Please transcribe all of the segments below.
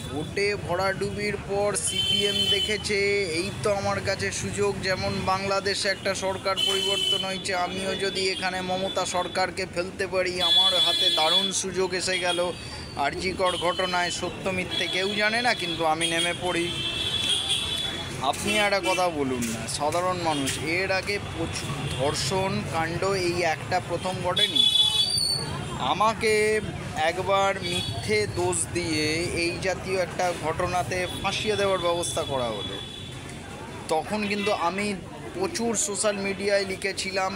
ভোটে ভরাডুবির পর সিপিএম দেখেছে এই তো আমার কাছে সুযোগ, যেমন বাংলাদেশে একটা সরকার পরিবর্তন হয়েছে, আমিও যদি এখানে মমতা সরকারকে ফেলতে পারি আমার হাতে দারুণ সুযোগ এসে গেল। আরজিকর ঘটনায় সত্য মিথ্যে কেউ জানে না, কিন্তু আমি নেমে পড়ি। আপনি একটা কথা বলুন না, সাধারণ মানুষ এর আগে প্রচুর ধর্ষণ কাণ্ড এই একটা প্রথম ঘটেনি। আমাকে একবার মিথ্যে দোষ দিয়ে এই জাতীয় একটা ঘটনাতে ফাঁসিয়ে দেওয়ার ব্যবস্থা করা হলো। তখন কিন্তু আমি প্রচুর সোশ্যাল মিডিয়ায় লিখেছিলাম,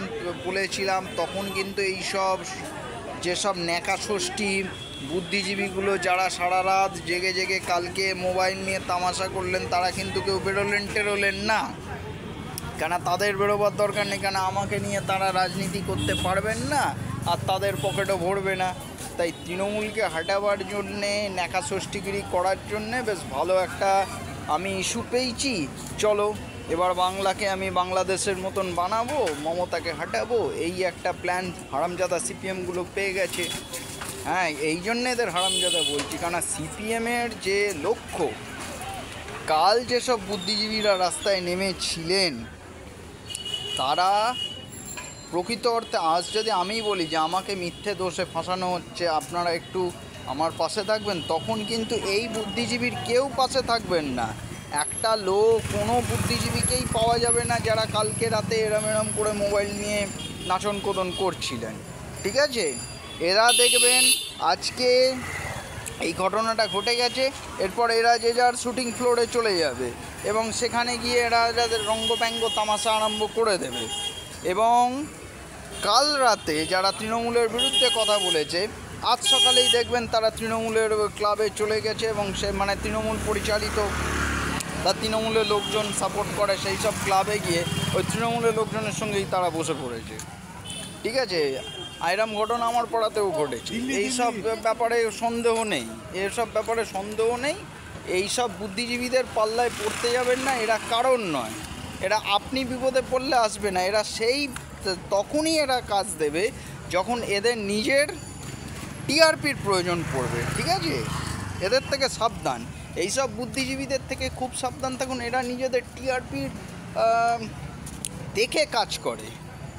বলেছিলাম, তখন কিন্তু এইসব যেসব ন্যাকা ষষ্ঠী বুদ্ধিজীবীগুলো যারা সারা রাত জেগে জেগে কালকে মোবাইল নিয়ে তামাশা করলেন তারা কিন্তু কেউ টেরোলেন না। কেন তাদের বেরোবার দরকার নেই, কেন আমাকে নিয়ে তারা রাজনীতি করতে পারবেন না আর তাদের পকেটও ভরবে না। তাই তৃণমূলকে হাঁটাবার জন্যে, ন্যাকা ষষ্ঠীগিরি করার জন্যে বেশ ভালো একটা আমি ইস্যু পেয়েছি। চলো এবার বাংলাকে আমি বাংলাদেশের মতন বানাবো, মমতাকে হাঁটাবো, এই একটা প্ল্যান হারামজাদা সিপিএমগুলো পেয়ে গেছে। হ্যাঁ, এই জন্যে এদের হারামজাদা বলছি, কারণ সিপিএমের যে লক্ষ্য, কাল যেসব বুদ্ধিজীবীরা রাস্তায় নেমেছিলেন তারা প্রকৃত অর্থে, আজ যদি আমি বলি যে আমাকে মিথ্যে দোষে ফাঁসানো হচ্ছে, আপনারা একটু আমার পাশে থাকবেন, তখন কিন্তু এই বুদ্ধিজীবীর কেউ পাশে থাকবেন না। একটা লোক, কোনো বুদ্ধিজীবীকেই পাওয়া যাবে না যারা কালকে রাতে এরম করে মোবাইল নিয়ে নাচন কোদন করছিলেন। ঠিক আছে, এরা দেখবেন আজকে এই ঘটনাটা ঘটে গেছে, এরপর এরা যে যার শুটিং ফ্লোরে চলে যাবে এবং সেখানে গিয়ে এরা যাদের রঙ্গব্যঙ্গ তামাশা আরম্ভ করে দেবে। এবং কাল রাতে যারা তৃণমূলের বিরুদ্ধে কথা বলেছে, আজ সকালেই দেখবেন তারা তৃণমূলের ক্লাবে চলে গেছে এবং সে মানে তৃণমূল পরিচালিত বা তৃণমূলের লোকজন সাপোর্ট করে সেই সব ক্লাবে গিয়ে ওই তৃণমূলের লোকজনের সঙ্গেই তারা বসে পড়েছে। ঠিক আছে, এরম ঘটনা আমার পাড়াতেও ঘটেছে। এইসব ব্যাপারে সন্দেহ নেই, এসব ব্যাপারে সন্দেহ নেই। এইসব বুদ্ধিজীবীদের পাল্লায় পড়তে যাবেন না, এরা কারণ নয়, এরা আপনি বিপদে পড়লে আসবে না, এরা সেই তখনই এরা কাজ দেবে যখন এদের নিজের টিআরপির প্রয়োজন পড়বে। ঠিক আছে, এদের থেকে সাবধান, এইসব বুদ্ধিজীবীদের থেকে খুব সাবধান থাকুন। এরা নিজেদের টিআরপির দেখে কাজ করে,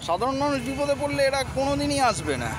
সাধারণ মানুষ বিপদে পড়লে এরা কোনো দিনই আসবে না।